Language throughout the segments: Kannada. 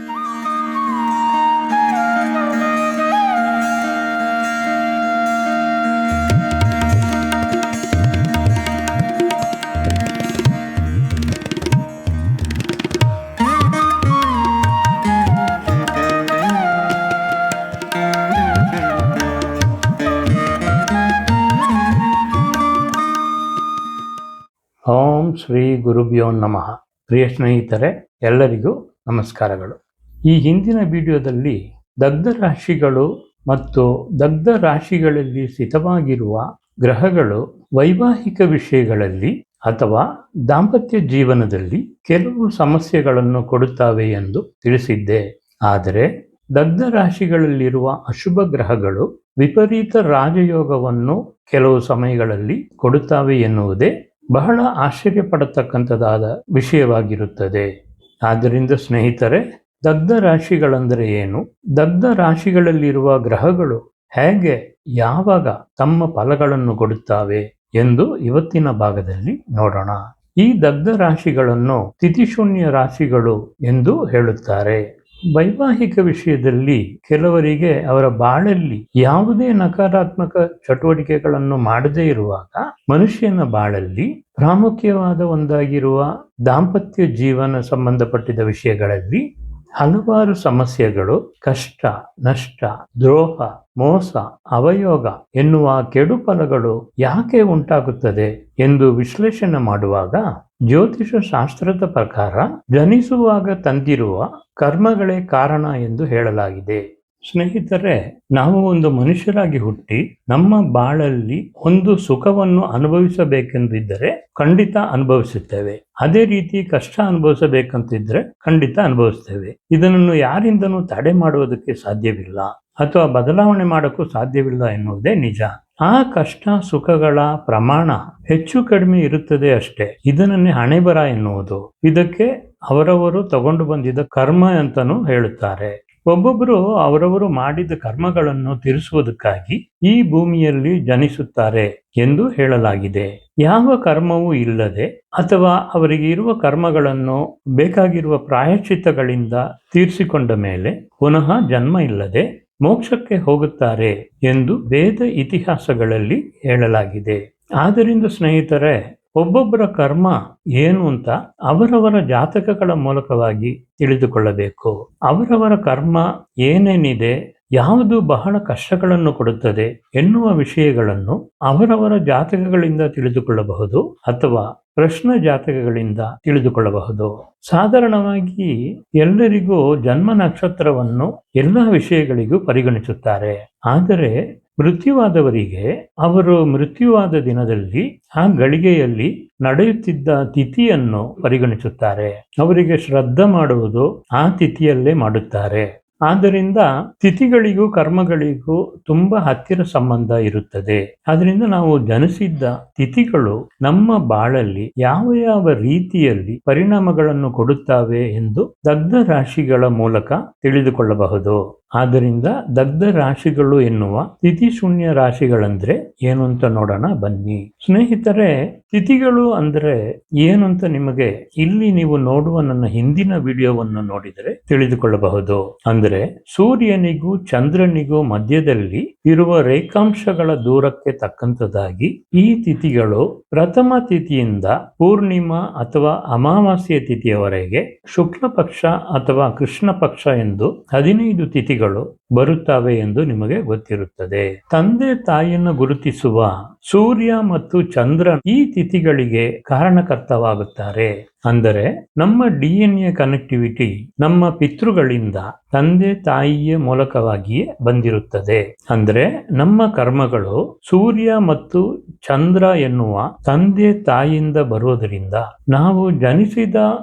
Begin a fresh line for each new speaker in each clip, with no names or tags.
ಓಂ ಶ್ರೀ ಗುರುಭ್ಯೋ ನಮಃ. ಪ್ರಿಯ ಸ್ನೇಹಿತರೆ, ಎಲ್ಲರಿಗೂ ನಮಸ್ಕಾರಗಳು. ಈ ಹಿಂದಿನ ವಿಡಿಯೋದಲ್ಲಿ ದಗ್ಧ ರಾಶಿಗಳು ಮತ್ತು ದಗ್ಧ ರಾಶಿಗಳಲ್ಲಿ ಸ್ಥಿತವಾಗಿರುವ ಗ್ರಹಗಳು ವೈವಾಹಿಕ ವಿಷಯಗಳಲ್ಲಿ ಅಥವಾ ದಾಂಪತ್ಯ ಜೀವನದಲ್ಲಿ ಕೆಲವು ಸಮಸ್ಯೆಗಳನ್ನು ಕೊಡುತ್ತವೆ ಎಂದು ತಿಳಿಸಿದ್ದೆ. ಆದರೆ ದಗ್ಧ ರಾಶಿಗಳಲ್ಲಿರುವ ಅಶುಭ ಗ್ರಹಗಳು ವಿಪರೀತ ರಾಜಯೋಗವನ್ನು ಕೆಲವು ಸಮಯಗಳಲ್ಲಿ ಕೊಡುತ್ತವೆ ಎನ್ನುವುದೇ ಬಹಳ ಆಶ್ಚರ್ಯಪಡತಕ್ಕಂಥದ್ದಾದ ವಿಷಯವಾಗಿರುತ್ತದೆ. ಆದ್ದರಿಂದ ಸ್ನೇಹಿತರೆ, ದಗ್ಧ ರಾಶಿಗಳಂದರೆ ಏನು, ದಗ್ಧ ರಾಶಿಗಳಲ್ಲಿರುವ ಗ್ರಹಗಳು ಹೇಗೆ ಯಾವಾಗ ತಮ್ಮ ಫಲಗಳನ್ನು ಕೊಡುತ್ತವೆ ಎಂದು ಇವತ್ತಿನ ಭಾಗದಲ್ಲಿ ನೋಡೋಣ. ಈ ದಗ್ಧ ರಾಶಿಗಳನ್ನು ತಿಥಿಶೂನ್ಯ ರಾಶಿಗಳು ಎಂದು ಹೇಳುತ್ತಾರೆ. ವೈವಾಹಿಕ ವಿಷಯದಲ್ಲಿ ಕೆಲವರಿಗೆ ಅವರ ಬಾಳಲ್ಲಿ ಯಾವುದೇ ನಕಾರಾತ್ಮಕ ಚಟುವಟಿಕೆಗಳನ್ನು ಮಾಡದೇ ಇರುವಾಗ ಮನುಷ್ಯನ ಬಾಳಲ್ಲಿ ಪ್ರಾಮುಖ್ಯವಾದ ಒಂದಾಗಿರುವ ದಾಂಪತ್ಯ ಜೀವನ ಸಂಬಂಧಪಟ್ಟಿದ ವಿಷಯಗಳಲ್ಲಿ ಹಲವಾರು ಸಮಸ್ಯೆಗಳು, ಕಷ್ಟ, ನಷ್ಟ, ದ್ರೋಹ, ಮೋಸ, ಅವಯೋಗ ಎನ್ನುವ ಕೆಡು ಫಲಗಳು ಯಾಕೆ ಉಂಟಾಗುತ್ತದೆ ಎಂದು ವಿಶ್ಲೇಷಣೆ ಮಾಡುವಾಗ ಜ್ಯೋತಿಷ ಶಾಸ್ತ್ರದ ಪ್ರಕಾರ ಜನಿಸುವಾಗ ತಂದಿರುವ ಕರ್ಮಗಳೇ ಕಾರಣ ಎಂದು ಹೇಳಲಾಗಿದೆ. ಸ್ನೇಹಿತರೆ, ನಾವು ಒಂದು ಮನುಷ್ಯರಾಗಿ ಹುಟ್ಟಿ ನಮ್ಮ ಬಾಳಲ್ಲಿ ಒಂದು ಸುಖವನ್ನು ಅನುಭವಿಸಬೇಕೆಂದಿದ್ದರೆ ಖಂಡಿತ ಅನುಭವಿಸುತ್ತೇವೆ. ಅದೇ ರೀತಿ ಕಷ್ಟ ಅನುಭವಿಸಬೇಕಂತಿದ್ರೆ ಖಂಡಿತ ಅನುಭವಿಸ್ತೇವೆ. ಇದನ್ನು ಯಾರಿಂದನೂ ತಡೆ ಮಾಡುವುದಕ್ಕೆ ಸಾಧ್ಯವಿಲ್ಲ ಅಥವಾ ಬದಲಾವಣೆ ಮಾಡೋಕ್ಕೂ ಸಾಧ್ಯವಿಲ್ಲ ಎನ್ನುವುದೇ ನಿಜ. ಆ ಕಷ್ಟ ಸುಖಗಳ ಪ್ರಮಾಣ ಹೆಚ್ಚು ಕಡಿಮೆ ಇರುತ್ತದೆ ಅಷ್ಟೇ. ಇದನ್ನೇ ಹಣೆಬರ ಎನ್ನುವುದು. ಇದಕ್ಕೆ ಅವರವರು ತಗೊಂಡು ಬಂದಿದ್ದ ಕರ್ಮ ಅಂತಾನೂ ಹೇಳುತ್ತಾರೆ. ಒಬ್ಬೊಬ್ಬರು ಅವರವರು ಮಾಡಿದ ಕರ್ಮಗಳನ್ನು ತೀರಿಸುವುದಕ್ಕಾಗಿ ಈ ಭೂಮಿಯಲ್ಲಿ ಜನಿಸುತ್ತಾರೆ ಎಂದು ಹೇಳಲಾಗಿದೆ. ಯಾವ ಕರ್ಮವೂ ಇಲ್ಲದೆ ಅಥವಾ ಅವರಿಗೆ ಇರುವ ಕರ್ಮಗಳನ್ನು ಬೇಕಾಗಿರುವ ಪ್ರಾಯಶ್ಚಿತ್ತಗಳಿಂದ ತೀರಿಸಿಕೊಂಡ ಮೇಲೆ ಪುನಃ ಜನ್ಮ ಇಲ್ಲದೆ ಮೋಕ್ಷಕ್ಕೆ ಹೋಗುತ್ತಾರೆ ಎಂದು ವೇದ ಇತಿಹಾಸಗಳಲ್ಲಿ ಹೇಳಲಾಗಿದೆ. ಆದ್ದರಿಂದ ಸ್ನೇಹಿತರೆ, ಒಬ್ಬೊಬ್ಬರ ಕರ್ಮ ಏನು ಅಂತ ಅವರವರ ಜಾತಕಗಳ ಮೂಲಕವಾಗಿ ತಿಳಿದುಕೊಳ್ಳಬೇಕು. ಅವರವರ ಕರ್ಮ ಏನೇನಿದೆ, ಯಾವುದು ಬಹಳ ಕಷ್ಟಗಳನ್ನು ಕೊಡುತ್ತದೆ ಎನ್ನುವ ವಿಷಯಗಳನ್ನು ಅವರವರ ಜಾತಕಗಳಿಂದ ತಿಳಿದುಕೊಳ್ಳಬಹುದು ಅಥವಾ ಪ್ರಶ್ನೆ ಜಾತಕಗಳಿಂದ ತಿಳಿದುಕೊಳ್ಳಬಹುದು. ಸಾಧಾರಣವಾಗಿ ಎಲ್ಲರಿಗೂ ಜನ್ಮ ನಕ್ಷತ್ರವನ್ನು ಎಲ್ಲ ವಿಷಯಗಳಿಗೂ ಪರಿಗಣಿಸುತ್ತಾರೆ. ಆದರೆ ಮೃತ್ಯುವಾದವರಿಗೆ ಅವರು ಮೃತ್ಯುವಾದ ದಿನದಲ್ಲಿ ಆ ಗಳಿಗೆಯಲ್ಲಿ ನಡೆಯುತ್ತಿದ್ದ ತಿಥಿಯನ್ನು ಪರಿಗಣಿಸುತ್ತಾರೆ. ಅವರಿಗೆ ಶ್ರದ್ಧೆ ಮಾಡುವುದು ಆ ತಿಥಿಯಲ್ಲೇ ಮಾಡುತ್ತಾರೆ. ಆದ್ದರಿಂದ ತಿಥಿಗಳಿಗೂ ಕರ್ಮಗಳಿಗೂ ತುಂಬಾ ಹತ್ತಿರ ಸಂಬಂಧ ಇರುತ್ತದೆ. ಅದರಿಂದ ನಾವು ಜನಿಸಿದ್ದ ತಿಥಿಗಳು ನಮ್ಮ ಬಾಳಲ್ಲಿ ಯಾವ ಯಾವ ರೀತಿಯಲ್ಲಿ ಪರಿಣಾಮಗಳನ್ನು ಕೊಡುತ್ತವೆ ಎಂದು ದಗ್ಧ ರಾಶಿಗಳ ಮೂಲಕ ತಿಳಿದುಕೊಳ್ಳಬಹುದು. ಆದ್ದರಿಂದ ದಗ್ಧ ರಾಶಿಗಳು ಎನ್ನುವ ತಿಥಿ ಶೂನ್ಯ ರಾಶಿಗಳಂದ್ರೆ ಏನು ಅಂತ ನೋಡೋಣ ಬನ್ನಿ. ಸ್ನೇಹಿತರೆ, ತಿಥಿಗಳು ಅಂದ್ರೆ ಏನು ಅಂತ ನಿಮಗೆ ಇಲ್ಲಿ ನೀವು ನೋಡುವ ನನ್ನ ಹಿಂದಿನ ವಿಡಿಯೋವನ್ನು ನೋಡಿದರೆ ತಿಳಿದುಕೊಳ್ಳಬಹುದು. ಅಂದ್ರೆ ಸೂರ್ಯನಿಗೂ ಚಂದ್ರನಿಗೂ ಮಧ್ಯದಲ್ಲಿ ಇರುವ ರೇಖಾಂಶಗಳ ದೂರಕ್ಕೆ ತಕ್ಕಂತದಾಗಿ ಈ ತಿಥಿಗಳು ಪ್ರಥಮ ತಿಥಿಯಿಂದ ಪೂರ್ಣಿಮಾ ಅಥವಾ ಅಮಾವಾಸ್ಯ ತಿಥಿಯವರೆಗೆ ಶುಕ್ಲ ಪಕ್ಷ ಅಥವಾ ಕೃಷ್ಣ ಪಕ್ಷ ಎಂದು 15 ತಿಥಿಗಳು ಬರುತ್ತವೆ ಎಂದು ನಿಮಗೆ ಗೊತ್ತಿರುತ್ತದೆ. ತಂದೆ ತಾಯಿಯನ್ನು ಗುರುತಿಸುವ ಸೂರ್ಯ ಮತ್ತು ಚಂದ್ರ ಈ ತಿಥಿಗಳಿಗೆ ಕಾರಣಕರ್ತವಾಗುತ್ತಾರೆ. ಅಂದರೆ ನಮ್ಮ DNA ಕನೆಕ್ಟಿವಿಟಿ ನಮ್ಮ ಪಿತೃಗಳಿಂದ ತಂದೆ ತಾಯಿಯ ಮೂಲಕವಾಗಿಯೇ ಬಂದಿರುತ್ತದೆ. ಅಂದ್ರೆ ನಮ್ಮ ಕರ್ಮಗಳು ಸೂರ್ಯ ಮತ್ತು ಚಂದ್ರ ಎನ್ನುವ ತಂದೆ ತಾಯಿಯಿಂದ ಬರುವುದರಿಂದ ನಾವು ಜನಿಸಿದ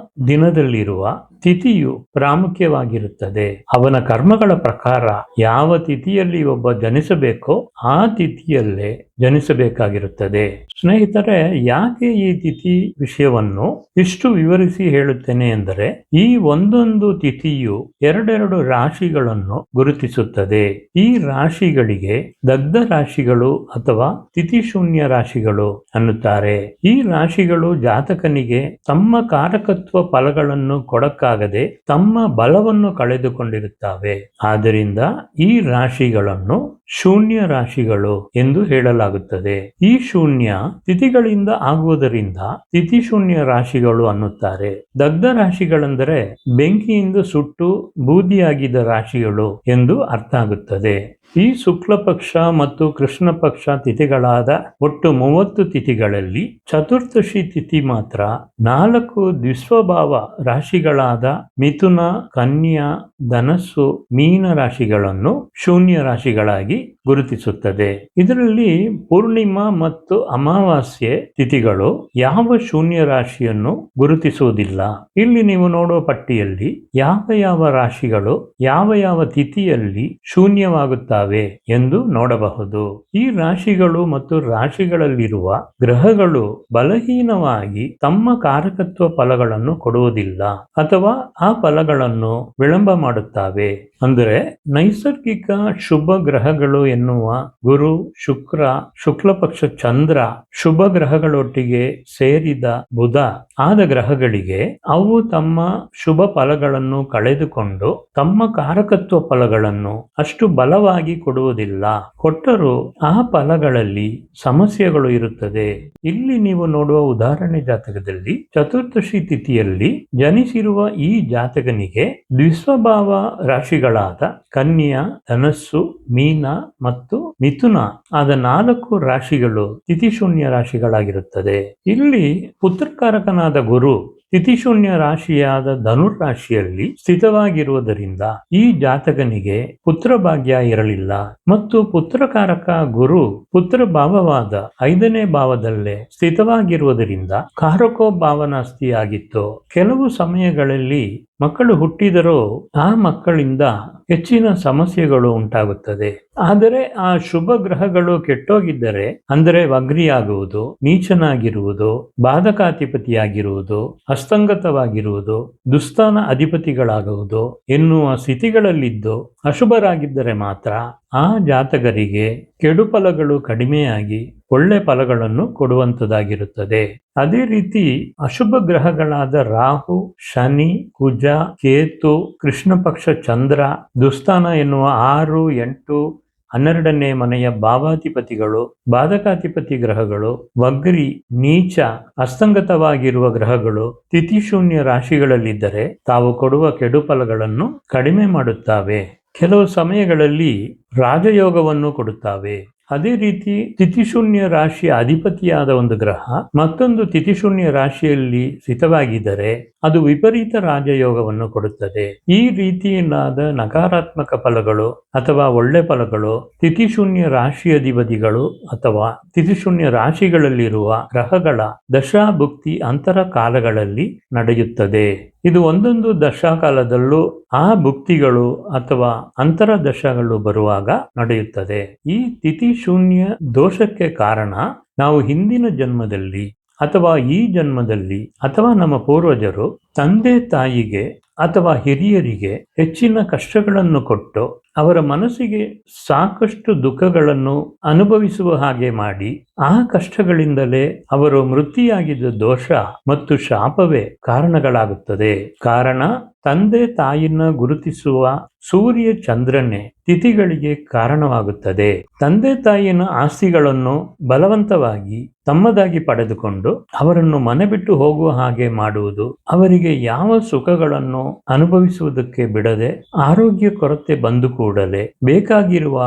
ದಿನದಲ್ಲಿರುವ ತಿಥಿಯು ಪ್ರಾಮುಖ್ಯವಾಗಿರುತ್ತದೆ. ಅವನ ಕರ್ಮಗಳ ಪ್ರಕಾರ ಯಾವ ತಿಥಿಯಲ್ಲಿ ಒಬ್ಬ ಜನಿಸಬೇಕೋ ಆ ತಿಥಿಯಲ್ಲೇ ಜನಿಸಬೇಕಾಗಿರುತ್ತದೆ. ಸ್ನೇಹಿತರೆ, ಯಾಕೆ ಈ ತಿಥಿ ವಿಷಯವನ್ನು ಇಷ್ಟು ವಿವರಿಸಿ ಹೇಳುತ್ತೇನೆ ಎಂದರೆ, ಈ ಒಂದೊಂದು ತಿಥಿಯು ಎರಡೆರಡು ರಾಶಿಗಳನ್ನು ಗುರುತಿಸುತ್ತದೆ. ಈ ರಾಶಿಗಳಿಗೆ ದಗ್ಧ ರಾಶಿಗಳು ಅಥವಾ ತಿಥಿಶೂನ್ಯ ರಾಶಿಗಳು ಅನ್ನುತ್ತಾರೆ. ಈ ರಾಶಿಗಳು ಜಾತಕನಿಗೆ ತಮ್ಮ ಕಾರಕತ್ವ ಫಲಗಳನ್ನು ಕೊಡಕ್ಕಾಗದೆ ತಮ್ಮ ಬಲವನ್ನು ಕಳೆದುಕೊಂಡಿರುತ್ತವೆ. ಆದ್ದರಿಂದ ಈ ರಾಶಿಗಳನ್ನು ಶೂನ್ಯ ರಾಶಿಗಳು ಎಂದು ಹೇಳಲಾಗುತ್ತದೆ. ಈ ಶೂನ್ಯ ತಿಥಿಗಳಿಂದ ಆಗುವುದರಿಂದ ತಿಥಿಶೂನ್ಯ ರಾಶಿಗಳು ಅನ್ನುತ್ತಾರೆ. ದಗ್ಧ ರಾಶಿಗಳೆಂದರೆ ಬೆಂಕಿಯಿಂದ ಸುಟ್ಟು ಬೂದಿಯಾಗಿದ್ದ ರಾಶಿಗಳು ಎಂದು ಅರ್ಥ ಆಗುತ್ತದೆ. ಈ ಶುಕ್ಲ ಪಕ್ಷ ಮತ್ತು ಕೃಷ್ಣ ಪಕ್ಷ ತಿಥಿಗಳಾದ ಒಟ್ಟು 30 ತಿಥಿಗಳಲ್ಲಿ ಚತುರ್ದಶಿ ತಿಥಿ ಮಾತ್ರ 4 ದ್ವಿಸ್ವಭಾವ ರಾಶಿಗಳಾದ ಮಿಥುನ, ಕನ್ಯಾ, ಧನಸ್ಸು, ಮೀನ ರಾಶಿಗಳನ್ನು ಶೂನ್ಯ ರಾಶಿಗಳಾಗಿ ಗುರುತಿಸುತ್ತದೆ. ಇದರಲ್ಲಿ ಪೂರ್ಣಿಮಾ ಮತ್ತು ಅಮಾವಾಸ್ಯೆ ತಿಥಿಗಳು ಯಾವ ಶೂನ್ಯ ರಾಶಿಯನ್ನು ಗುರುತಿಸುವುದಿಲ್ಲ. ಇಲ್ಲಿ ನೀವು ನೋಡುವ ಪಟ್ಟಿಯಲ್ಲಿ ಯಾವ ರಾಶಿಗಳು ಯಾವ ತಿಥಿಯಲ್ಲಿ ಶೂನ್ಯವಾಗುತ್ತವೆ ಎಂದು ನೋಡಬಹುದು. ಈ ರಾಶಿಗಳು ಮತ್ತು ರಾಶಿಗಳಲ್ಲಿರುವ ಗ್ರಹಗಳು ಬಲಹೀನವಾಗಿ ತಮ್ಮ ಕಾರಕತ್ವ ಫಲಗಳನ್ನು ಕೊಡುವುದಿಲ್ಲ ಅಥವಾ ಆ ಫಲಗಳನ್ನು ವಿಳಂಬ ಮಾಡುತ್ತವೆ. ಅಂದರೆ ನೈಸರ್ಗಿಕ ಶುಭ ಗ್ರಹಗಳು ಎನ್ನುವ ಗುರು, ಶುಕ್ರ, ಶುಕ್ಲ ಪಕ್ಷ ಚಂದ್ರ ಶುಭ ಗ್ರಹಗಳೊಟ್ಟಿಗೆ ಸೇರಿದ ಬುಧ ಆದ ಗ್ರಹಗಳಿಗೆ ಅವು ತಮ್ಮ ಶುಭ ಫಲಗಳನ್ನು ಕಳೆದುಕೊಂಡು ತಮ್ಮ ಕಾರಕತ್ವ ಫಲಗಳನ್ನು ಅಷ್ಟು ಬಲವಾಗಿ ಕೊಡುವುದಿಲ್ಲ. ಕೊಟ್ಟರೂ ಆ ಫಲಗಳಲ್ಲಿ ಸಮಸ್ಯೆಗಳು ಇರುತ್ತದೆ. ಇಲ್ಲಿ ನೀವು ನೋಡುವ ಉದಾಹರಣೆ ಜಾತಕದಲ್ಲಿ ಚತುರ್ದಶಿ ತಿಥಿಯಲ್ಲಿ ಜನಿಸಿರುವ ಈ ಜಾತಕನಿಗೆ ದ್ವಿಸ್ವಭಾವ ರಾಶಿಗಳಾದ ಕನ್ಯಾ, ಧನಸ್ಸು, ಮೀನ ಮತ್ತು ಮಿಥುನ ಆದ 4 ರಾಶಿಗಳು ತಿಥಿಶೂನ್ಯ ರಾಶಿಗಳಾಗಿರುತ್ತದೆ. ಇಲ್ಲಿ ಪುತ್ರಕಾರಕನಾದ ಗುರು ತಿಥಿಶೂನ್ಯ ರಾಶಿಯಾದ ಧನುರ್ ರಾಶಿಯಲ್ಲಿ ಸ್ಥಿತವಾಗಿರುವುದರಿಂದ ಈ ಜಾತಕನಿಗೆ ಪುತ್ರ ಭಾಗ್ಯ ಇರಲಿಲ್ಲ ಮತ್ತು ಪುತ್ರಕಾರಕ ಗುರು ಪುತ್ರ ಭಾವವಾದ 5ನೇ ಭಾವದಲ್ಲೇ ಸ್ಥಿತವಾಗಿರುವುದರಿಂದ ಕಾರಕೋ ಭಾವನಾಸ್ತಿಯಾಗಿತ್ತು. ಕೆಲವು ಸಮಯಗಳಲ್ಲಿ ಮಕ್ಕಳು ಹುಟ್ಟಿದರೂ ಆ ಮಕ್ಕಳಿಂದ ಹೆಚ್ಚಿನ ಸಮಸ್ಯೆಗಳು ಉಂಟಾಗುತ್ತದೆ. ಆದರೆ ಆ ಶುಭ ಗ್ರಹಗಳು ಕೆಟ್ಟೋಗಿದ್ದರೆ, ಅಂದರೆ ವಗ್ರಿಯಾಗುವುದು, ನೀಚನಾಗಿರುವುದು, ಬಾಧಕಾಧಿಪತಿಯಾಗಿರುವುದು, ಅಸ್ತಂಗತವಾಗಿರುವುದು, ದುಸ್ಥಾನ ಅಧಿಪತಿಗಳಾಗುವುದು ಎನ್ನುವ ಸ್ಥಿತಿಗಳಲ್ಲಿದ್ದು ಅಶುಭರಾಗಿದ್ದರೆ ಮಾತ್ರ ಆ ಜಾತಕರಿಗೆ ಕೆಡು ಫಲಗಳು ಕಡಿಮೆಯಾಗಿ ಒಳ್ಳೆ ಫಲಗಳನ್ನು ಕೊಡುವಂತದಾಗಿರುತ್ತದೆ. ಅದೇ ರೀತಿ ಅಶುಭ ಗ್ರಹಗಳಾದ ರಾಹು, ಶನಿ, ಕುಜ, ಕೇತು, ಕೃಷ್ಣ ಪಕ್ಷ ಚಂದ್ರ, ದುಸ್ಥಾನ ಎನ್ನುವ 6, 8, 12ನೇ ಮನೆಯ ಭಾವಾಧಿಪತಿಗಳು, ಬಾಧಕಾಧಿಪತಿ ಗ್ರಹಗಳು, ವಗ್ರಿ, ನೀಚ, ಅಸ್ತಂಗತವಾಗಿರುವ ಗ್ರಹಗಳು ತಿಥಿಶೂನ್ಯ ರಾಶಿಗಳಲ್ಲಿದ್ದರೆ ತಾವು ಕೊಡುವ ಕೆಡು ಫಲಗಳನ್ನು ಕಡಿಮೆ ಮಾಡುತ್ತವೆ. ಕೆಲವು ಸಮಯಗಳಲ್ಲಿ ರಾಜಯೋಗವನ್ನು ಕೊಡುತ್ತವೆ. ಅದೇ ರೀತಿ ತಿಥಿಶೂನ್ಯ ರಾಶಿಯ ಅಧಿಪತಿಯಾದ ಒಂದು ಗ್ರಹ ಮತ್ತೊಂದು ತಿಥಿಶೂನ್ಯ ರಾಶಿಯಲ್ಲಿ ಸ್ಥಿತವಾಗಿದ್ದರೆ ಅದು ವಿಪರೀತ ರಾಜಯೋಗವನ್ನು ಕೊಡುತ್ತದೆ. ಈ ರೀತಿಯಾದ ನಕಾರಾತ್ಮಕ ಫಲಗಳು ಅಥವಾ ಒಳ್ಳೆ ಫಲಗಳು ತಿಥಿಶೂನ್ಯ ರಾಶಿಯಧಿಪತಿಗಳು ಅಥವಾ ತಿಥಿಶೂನ್ಯ ರಾಶಿಗಳಲ್ಲಿರುವ ಗ್ರಹಗಳ ದಶಾಭುಕ್ತಿ ಅಂತರ ಕಾಲಗಳಲ್ಲಿ ನಡೆಯುತ್ತದೆ. ಇದು ಒಂದೊಂದು ದಶಾಕಾಲದಲ್ಲೂ ಆ ಭುಕ್ತಿಗಳು ಅಥವಾ ಅಂತರ ದಶಗಳು ಬರುವಾಗ ನಡೆಯುತ್ತದೆ. ಈ ತಿಥಿಶೂನ್ಯ ದೋಷಕ್ಕೆ ಕಾರಣ ನಾವು ಹಿಂದಿನ ಜನ್ಮದಲ್ಲಿ ಅಥವಾ ಈ ಜನ್ಮದಲ್ಲಿ ಅಥವಾ ನಮ್ಮ ಪೂರ್ವಜರು ತಂದೆ ತಾಯಿಗೆ ಅಥವಾ ಹಿರಿಯರಿಗೆ ಹೆಚ್ಚಿನ ಕಷ್ಟಗಳನ್ನು ಕೊಟ್ಟು ಅವರ ಮನಸ್ಸಿಗೆ ಸಾಕಷ್ಟು ದುಃಖಗಳನ್ನು ಅನುಭವಿಸುವ ಹಾಗೆ ಮಾಡಿ ಆ ಕಷ್ಟಗಳಿಂದಲೇ ಅವರು ಮೃತಿಯಾಗಿದ್ದ ದೋಷ ಮತ್ತು ಶಾಪವೇ ಕಾರಣಗಳಾಗುತ್ತದೆ. ಕಾರಣ ತಂದೆ ತಾಯಿನ ಗುರುತಿಸುವ ಸೂರ್ಯ ಚಂದ್ರನೇ ತಿಥಿಗಳಿಗೆ ಕಾರಣವಾಗುತ್ತದೆ. ತಂದೆ ತಾಯಿನ ಆಸ್ತಿಗಳನ್ನು ಬಲವಂತವಾಗಿ ತಮ್ಮದಾಗಿ ಪಡೆದುಕೊಂಡು ಅವರನ್ನು ಮನೆ ಬಿಟ್ಟು ಹೋಗುವ ಹಾಗೆ ಮಾಡುವುದು, ಅವರಿಗೆ ಯಾವ ಸುಖಗಳನ್ನು ಅನುಭವಿಸುವುದಕ್ಕೆ ಬಿಡದೆ ಆರೋಗ್ಯ ಕೊರತೆ ಬಂದು ಕೂಡಲೇ ಬೇಕಾಗಿರುವ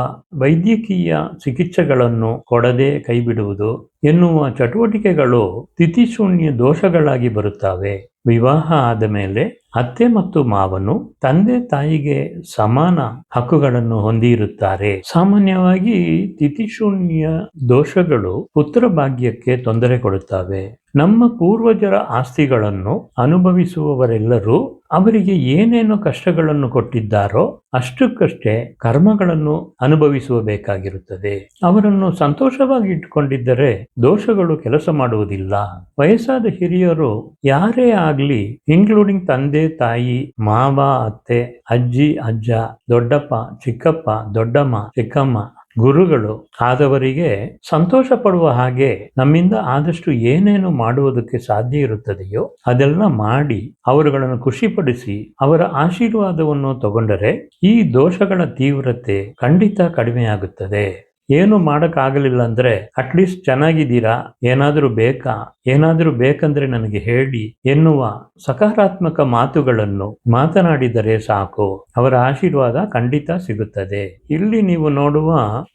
ವೈದ್ಯಕೀಯ ಚಿಕಿತ್ಸೆಗಳನ್ನು ಕೊಡದೆ ಕೈಬಿಡುವುದು ಎನ್ನುವ ಚಟುವಟಿಕೆಗಳು ತಿಥಿಶೂನ್ಯ ದೋಷಗಳಾಗಿ ಬರುತ್ತವೆ. ವಿವಾಹ ಆದ ಮೇಲೆ ಅತ್ತೆ ಮತ್ತು ಮಾವನು ತಂದೆ ತಾಯಿಗೆ ಸಮಾನ ಹಕ್ಕುಗಳನ್ನು ಹೊಂದಿರುತ್ತಾರೆ. ಸಾಮಾನ್ಯವಾಗಿ ತಿಥಿಶೂನ್ಯ ದೋಷಗಳು ಪುತ್ರ ಭಾಗ್ಯಕ್ಕೆ ತೊಂದರೆ ಕೊಡುತ್ತವೆ. ನಮ್ಮ ಪೂರ್ವಜರ ಆಸ್ತಿಗಳನ್ನು ಅನುಭವಿಸುವವರೆಲ್ಲರೂ ಅವರಿಗೆ ಏನೇನು ಕಷ್ಟಗಳನ್ನು ಕೊಟ್ಟಿದ್ದಾರೋ ಅಷ್ಟಕ್ಕಷ್ಟೇ ಕರ್ಮಗಳನ್ನು ಅನುಭವಿಸಬೇಕಾಗಿರುತ್ತದೆ. ಅವರನ್ನು ಸಂತೋಷವಾಗಿ ಇಟ್ಟುಕೊಂಡಿದ್ದರೆ ದೋಷಗಳು ಕೆಲಸ ಮಾಡುವುದಿಲ್ಲ. ವಯಸ್ಸಾದ ಹಿರಿಯರು ಯಾರೇ ಆಗ್ಲಿ, ಇನ್ಕ್ಲೂಡಿಂಗ್ ತಂದೆ ತಾಯಿ, ಮಾವ, ಅತ್ತೆ, ಅಜ್ಜಿ, ಅಜ್ಜ, ದೊಡ್ಡಪ್ಪ, ಚಿಕ್ಕಪ್ಪ, ದೊಡ್ಡಮ್ಮ, ಚಿಕ್ಕಮ್ಮ, ಗುರುಗಳು ಆದವರಿಗೆ ಸಂತೋಷ ಪಡುವ ಹಾಗೆ ನಮ್ಮಿಂದ ಆದಷ್ಟು ಏನೇನು ಮಾಡುವುದಕ್ಕೆ ಸಾಧ್ಯ ಇರುತ್ತದೆಯೋ ಅದೆಲ್ಲ ಮಾಡಿ ಅವರುಗಳನ್ನು ಖುಷಿಪಡಿಸಿ ಅವರ ಆಶೀರ್ವಾದವನ್ನು ತಗೊಂಡರೆ ಈ ದೋಷಗಳ ತೀವ್ರತೆ ಖಂಡಿತ ಕಡಿಮೆಯಾಗುತ್ತದೆ. ಏನು ಮಾಡಕ್ಕಾಗಲಿಲ್ಲ ಅಂದ್ರೆ ಅಟ್ಲೀಸ್ಟ್ ಚೆನ್ನಾಗಿದ್ದೀರಾ, ಏನಾದರೂ ಬೇಕಂದ್ರೆ ನನಗೆ ಹೇಳಿ ಎನ್ನುವ ಸಕಾರಾತ್ಮಕ ಮಾತುಗಳನ್ನು ಮಾತನಾಡಿದರೆ ಸಾಕು, ಅವರ ಆಶೀರ್ವಾದ ಖಂಡಿತ ಸಿಗುತ್ತದೆ. ಇಲ್ಲಿ ನೀವು ನೋಡುವ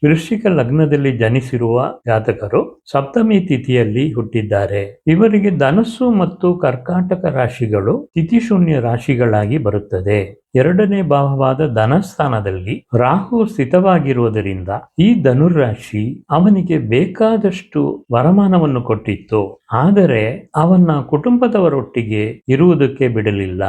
ವೃಶ್ಚಿಕ ಲಗ್ನದಲ್ಲಿ ಜನಿಸಿರುವ ಜಾತಕರು ಸಪ್ತಮಿ ತಿಥಿಯಲ್ಲಿ ಹುಟ್ಟಿದ್ದಾರೆ. ಇವರಿಗೆ ಧನಸ್ಸು ಮತ್ತು ಕರ್ಕಾಟಕ ರಾಶಿಗಳು ತಿಥಿಶೂನ್ಯ ರಾಶಿಗಳಾಗಿ ಬರುತ್ತದೆ. ಎರಡನೇ ಭಾವವಾದ ಧನಸ್ಥಾನದಲ್ಲಿ ರಾಹು ಸ್ಥಿತವಾಗಿರುವುದರಿಂದ ಈ ಧನುರಾಶಿ ಅವನಿಗೆ ಬೇಕಾದಷ್ಟು ವರಮಾನವನ್ನು ಕೊಟ್ಟಿತ್ತು. ಆದರೆ ಅವನ ಕುಟುಂಬದವರೊಟ್ಟಿಗೆ ಇರುವುದಕ್ಕೆ ಬಿಡಲಿಲ್ಲ.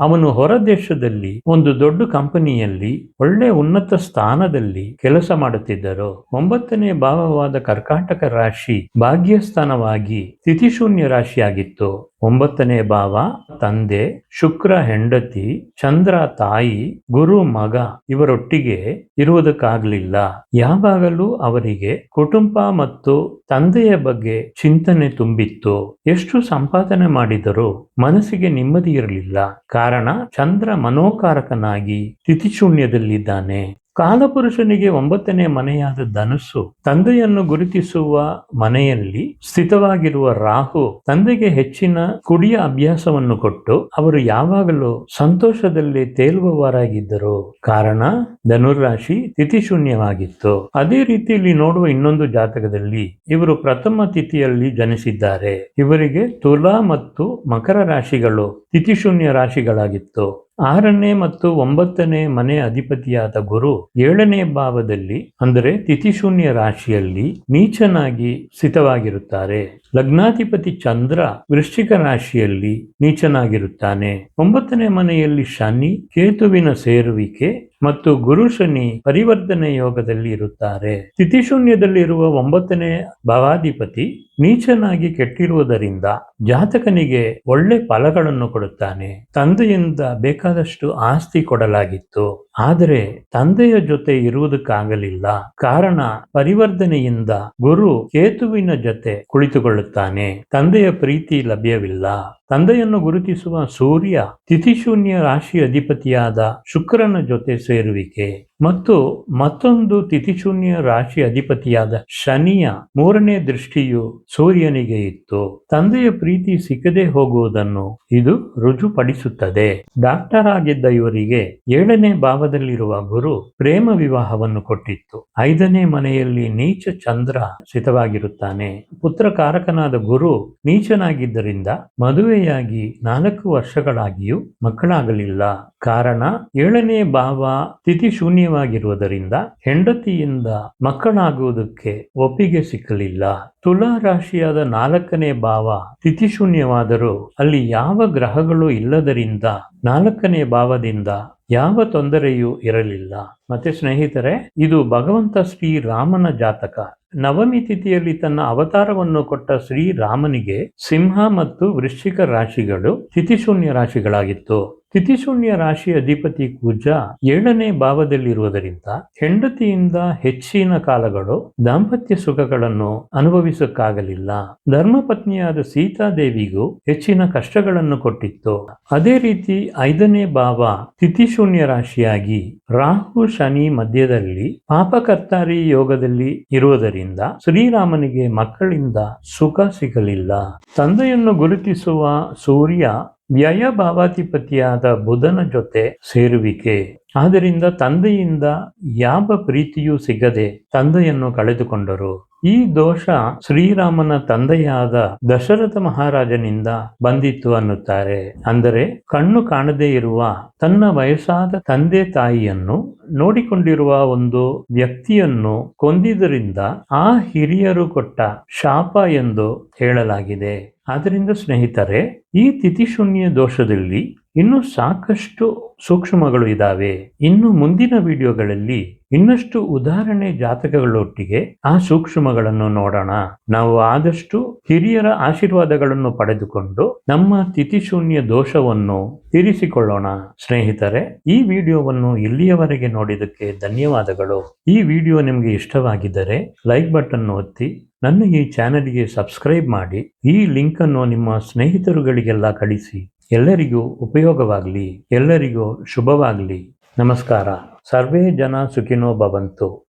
ಅವನು ಹೊರ ದೇಶದಲ್ಲಿ ಒಂದು ದೊಡ್ಡ ಕಂಪನಿಯಲ್ಲಿ ಒಳ್ಳೆ ಉನ್ನತ ಸ್ಥಾನದಲ್ಲಿ ಕೆಲಸ ಮಾಡುತ್ತಿದ್ದರು. 9ನೇ ಭಾವವಾದ ಕರ್ಕಾಟಕ ರಾಶಿ ಭಾಗ್ಯಸ್ಥಾನವಾಗಿ ತಿಥಿಶೂನ್ಯ ರಾಶಿಯಾಗಿತ್ತು. 9ನೇ ಭಾವ ತಂದೆ, ಶುಕ್ರ ಹೆಂಡತಿ, ಚಂದ್ರ ತಾಯಿ, ಗುರು ಮಗ ಇವರೊಟ್ಟಿಗೆ ಇರುವುದಕ್ಕಾಗಲಿಲ್ಲ. ಯಾವಾಗಲೂ ಅವರಿಗೆ ಕುಟುಂಬ ಮತ್ತು ತಂದೆಯ ಬಗ್ಗೆ ಚಿಂತನೆ ತುಂಬಿತ್ತು. ಎಷ್ಟು ಸಂಪಾದನೆ ಮಾಡಿದರೂ ಮನಸ್ಸಿಗೆ ನೆಮ್ಮದಿ ಇರಲಿಲ್ಲ. ಕಾರಣ ಚಂದ್ರ ಮನೋಕಾರಕನಾಗಿ ತಿಥಿಶೂನ್ಯದಲ್ಲಿದ್ದಾನೆ. ಕಾಲಪುರುಷನಿಗೆ 9ನೇ ಮನೆಯಾದ ಧನುಸ್ಸು ತಂದೆಯನ್ನು ಗುರುತಿಸುವ ಮನೆಯಲ್ಲಿ ಸ್ಥಿತವಾಗಿರುವ ರಾಹು ತಂದೆಗೆ ಹೆಚ್ಚಿನ ಕುಡಿಯ ಅಭ್ಯಾಸವನ್ನು ಕೊಟ್ಟು ಅವರು ಯಾವಾಗಲೂ ಸಂತೋಷದಲ್ಲಿ ತೇಲುವವರಾಗಿದ್ದರು. ಕಾರಣ ಧನುರಾಶಿ ತಿಥಿಶೂನ್ಯವಾಗಿತ್ತು. ಅದೇ ರೀತಿಯಲ್ಲಿ ನೋಡುವ ಇನ್ನೊಂದು ಜಾತಕದಲ್ಲಿ ಇವರು ಪ್ರಥಮ ತಿಥಿಯಲ್ಲಿ ಜನಿಸಿದ್ದಾರೆ. ಇವರಿಗೆ ತುಲಾ ಮತ್ತು ಮಕರ ರಾಶಿಗಳು ತಿಥಿಶೂನ್ಯ ರಾಶಿಗಳಾಗಿತ್ತು. 6ನೇ ಮತ್ತು 9ನೇ ಮನೆ ಅಧಿಪತಿಯಾದ ಗುರು 7ನೇ ಭಾವದಲ್ಲಿ ಅಂದರೆ ತಿಥಿಶೂನ್ಯ ರಾಶಿಯಲ್ಲಿ ನೀಚನಾಗಿ ಸ್ಥಿತವಾಗಿರುತ್ತಾರೆ. ಲಗ್ನಾಧಿಪತಿ ಚಂದ್ರ ವೃಶ್ಚಿಕ ರಾಶಿಯಲ್ಲಿ ನೀಚನಾಗಿರುತ್ತಾನೆ. 9ನೇ ಮನೆಯಲ್ಲಿ ಶನಿ, ಕೇತುವಿನ ಸೇರುವಿಕೆ ಮತ್ತು ಗುರು ಶನಿ ಪರಿವರ್ತನೆ ಯೋಗದಲ್ಲಿ ಇರುತ್ತಾರೆ. ತಿಥಿಶೂನ್ಯದಲ್ಲಿರುವ 9ನೇ ಭಾವಾಧಿಪತಿ ನೀಚನಾಗಿ ಕೆಟ್ಟಿರುವುದರಿಂದ ಜಾತಕನಿಗೆ ಒಳ್ಳೆ ಫಲಗಳನ್ನು ಕೊಡುತ್ತಾನೆ. ತಂದೆಯಿಂದ ಬೇಕಾದಷ್ಟು ಆಸ್ತಿ ಕೊಡಲಾಗಿತ್ತು, ಆದರೆ ತಂದೆಯ ಜೊತೆ ಇರುವುದಕ್ಕಾಗಲಿಲ್ಲ. ಕಾರಣ ಪರಿವರ್ತನೆಯಿಂದ ಗುರು ಕೇತುವಿನ ಜೊತೆ ಕುಳಿತುಕೊಳ್ಳುತ್ತಾನೆ. ತಂದೆಯ ಪ್ರೀತಿ ಲಭ್ಯವಿಲ್ಲ. ತಂದೆಯನ್ನು ಗುರುತಿಸುವ ಸೂರ್ಯ ತಿಥಿಶೂನ್ಯ ರಾಶಿ ಅಧಿಪತಿಯಾದ ಶುಕ್ರನ ಜೊತೆ ಸೇರುವಿಕೆ ಮತ್ತು ಮತ್ತೊಂದು ತಿಥಿಶೂನ್ಯ ರಾಶಿ ಅಧಿಪತಿಯಾದ ಶನಿಯ 3ನೇ ದೃಷ್ಟಿಯು ಸೂರ್ಯನಿಗೆ ಇತ್ತು. ತಂದೆಯ ಪ್ರೀತಿ ಸಿಕ್ಕದೆ ಹೋಗುವುದನ್ನು ಇದು ರುಜುಪಡಿಸುತ್ತದೆ. ಡಾಕ್ಟರ್ ಆಗಿದ್ದ ಇವರಿಗೆ 7ನೇ ಭಾವದಲ್ಲಿರುವ ಗುರು ಪ್ರೇಮ ವಿವಾಹವನ್ನು ಕೊಟ್ಟಿತ್ತು. 5ನೇ ಮನೆಯಲ್ಲಿ ನೀಚ ಚಂದ್ರ ಸ್ಥಿತವಾಗಿರುತ್ತಾನೆ. ಪುತ್ರಕಾರಕನಾದ ಗುರು ನೀಚನಾಗಿದ್ದರಿಂದ ಮದುವೆಯಾಗಿ 4 ವರ್ಷಗಳಾಗಿಯೂ ಮಕ್ಕಳಾಗಲಿಲ್ಲ. ಕಾರಣ 7ನೇ ಭಾವ ತಿಥಿಶೂನ್ಯವಾಗಿರುವುದರಿಂದ ಹೆಂಡತಿಯಿಂದ ಮಕ್ಕಳಾಗುವುದಕ್ಕೆ ಒಪ್ಪಿಗೆ ಸಿಕ್ಕಲಿಲ್ಲ. ತುಲಾ ರಾಶಿಯಾದ 4ನೇ ಭಾವ ತಿಥಿಶೂನ್ಯವಾದರೂ ಅಲ್ಲಿ ಯಾವ ಗ್ರಹಗಳು ಇಲ್ಲದರಿಂದ 4ನೇ ಭಾವದಿಂದ ಯಾವ ತೊಂದರೆಯೂ ಇರಲಿಲ್ಲ. ಮತ್ತೆ ಸ್ನೇಹಿತರೆ, ಇದು ಭಗವಂತ ಶ್ರೀರಾಮನ ಜಾತಕ. ನವಮಿ ತಿಥಿಯಲ್ಲಿ ತನ್ನ ಅವತಾರವನ್ನು ಕೊಟ್ಟ ಶ್ರೀರಾಮನಿಗೆ ಸಿಂಹ ಮತ್ತು ವೃಶ್ಚಿಕ ರಾಶಿಗಳು ತಿಥಿಶೂನ್ಯ ರಾಶಿಗಳಾಗಿತ್ತು. ತಿಥಿಶೂನ್ಯ ರಾಶಿ ಅಧಿಪತಿ ಕುಜ 7ನೇ ಭಾವದಲ್ಲಿರುವುದರಿಂದ ಹೆಂಡತಿಯಿಂದ ಹೆಚ್ಚಿನ ಕಾಲಗಳು ದಾಂಪತ್ಯ ಸುಖಗಳನ್ನು ಅನುಭವಿಸಕ್ಕಾಗಲಿಲ್ಲ. ಧರ್ಮಪತ್ನಿಯಾದ ಸೀತಾದೇವಿಗೂ ಹೆಚ್ಚಿನ ಕಷ್ಟಗಳನ್ನು ಕೊಟ್ಟಿತ್ತು. ಅದೇ ರೀತಿ 5ನೇ ಭಾವ ತಿಥಿಶೂನ್ಯ ರಾಶಿಯಾಗಿ ರಾಹು ಶನಿ ಮಧ್ಯದಲ್ಲಿ ಪಾಪಕರ್ತಾರಿ ಯೋಗದಲ್ಲಿ ಇರುವುದರಿಂದ ಶ್ರೀರಾಮನಿಗೆ ಮಕ್ಕಳಿಂದ ಸುಖ ಸಿಗಲಿಲ್ಲ. ತಂದೆಯನ್ನು ಗುರುತಿಸುವ ಸೂರ್ಯ ವ್ಯಯ ಭಾವಾಧಿಪತಿಯಾದ ಬುಧನ ಜೊತೆ ಸೇರುವಿಕೆ, ಆದ್ದರಿಂದ ತಂದೆಯಿಂದ ಯಾವ ಪ್ರೀತಿಯೂ ಸಿಗದೆ ತಂದೆಯನ್ನು ಕಳೆದುಕೊಂಡರು. ಈ ದೋಷ ಶ್ರೀರಾಮನ ತಂದೆಯಾದ ದಶರಥ ಮಹಾರಾಜನಿಂದ ಬಂದಿತ್ತು ಅನ್ನುತ್ತಾರೆ. ಅಂದರೆ ಕಣ್ಣು ಕಾಣದೇ ಇರುವ ತನ್ನ ವಯಸ್ಸಾದ ತಂದೆ ತಾಯಿಯನ್ನು ನೋಡಿಕೊಂಡಿರುವ ಒಂದು ವ್ಯಕ್ತಿಯನ್ನು ಕೊಂದಿದ್ದರಿಂದ ಆ ಹಿರಿಯರು ಕೊಟ್ಟ ಶಾಪ ಎಂದು ಹೇಳಲಾಗಿದೆ. ಆದ್ದರಿಂದ ಸ್ನೇಹಿತರೆ, ಈ ತಿಥಿಶೂನ್ಯ ದೋಷದಲ್ಲಿ ಇನ್ನೂ ಸಾಕಷ್ಟು ಸೂಕ್ಷ್ಮಗಳು ಇದ್ದಾವೆ. ಇನ್ನು ಮುಂದಿನ ವಿಡಿಯೋಗಳಲ್ಲಿ ಇನ್ನಷ್ಟು ಉದಾಹರಣೆ ಜಾತಕಗಳೊಟ್ಟಿಗೆ ಆ ಸೂಕ್ಷ್ಮಗಳನ್ನು ನೋಡೋಣ. ನಾವು ಆದಷ್ಟು ಹಿರಿಯರ ಆಶೀರ್ವಾದಗಳನ್ನು ಪಡೆದುಕೊಂಡು ನಮ್ಮ ತಿಥಿಶೂನ್ಯ ದೋಷವನ್ನು ತೀರಿಸಿಕೊಳ್ಳೋಣ. ಸ್ನೇಹಿತರೆ, ಈ ವಿಡಿಯೋವನ್ನು ಇಲ್ಲಿಯವರೆಗೆ ನೋಡಿದ್ದಕ್ಕೆ ಧನ್ಯವಾದಗಳು. ಈ ವಿಡಿಯೋ ನಿಮಗೆ ಇಷ್ಟವಾಗಿದ್ದರೆ ಲೈಕ್ ಬಟನ್ ಒತ್ತಿ ನನ್ನ ಈ ಚಾನೆಲ್ಗೆ ಸಬ್ಸ್ಕ್ರೈಬ್ ಮಾಡಿ. ಈ ಲಿಂಕ್ ಅನ್ನು ನಿಮ್ಮ ಸ್ನೇಹಿತರುಗಳಿಗೆಲ್ಲ ಕಳಿಸಿ. ಎಲ್ಲರಿಗೂ ಉಪಯೋಗವಾಗಲಿ, ಎಲ್ಲರಿಗೂ ಶುಭವಾಗಲಿ. ನಮಸ್ಕಾರ. ಸರ್ವೇ ಜನ ಸುಖಿನೋ ಭವಂತು.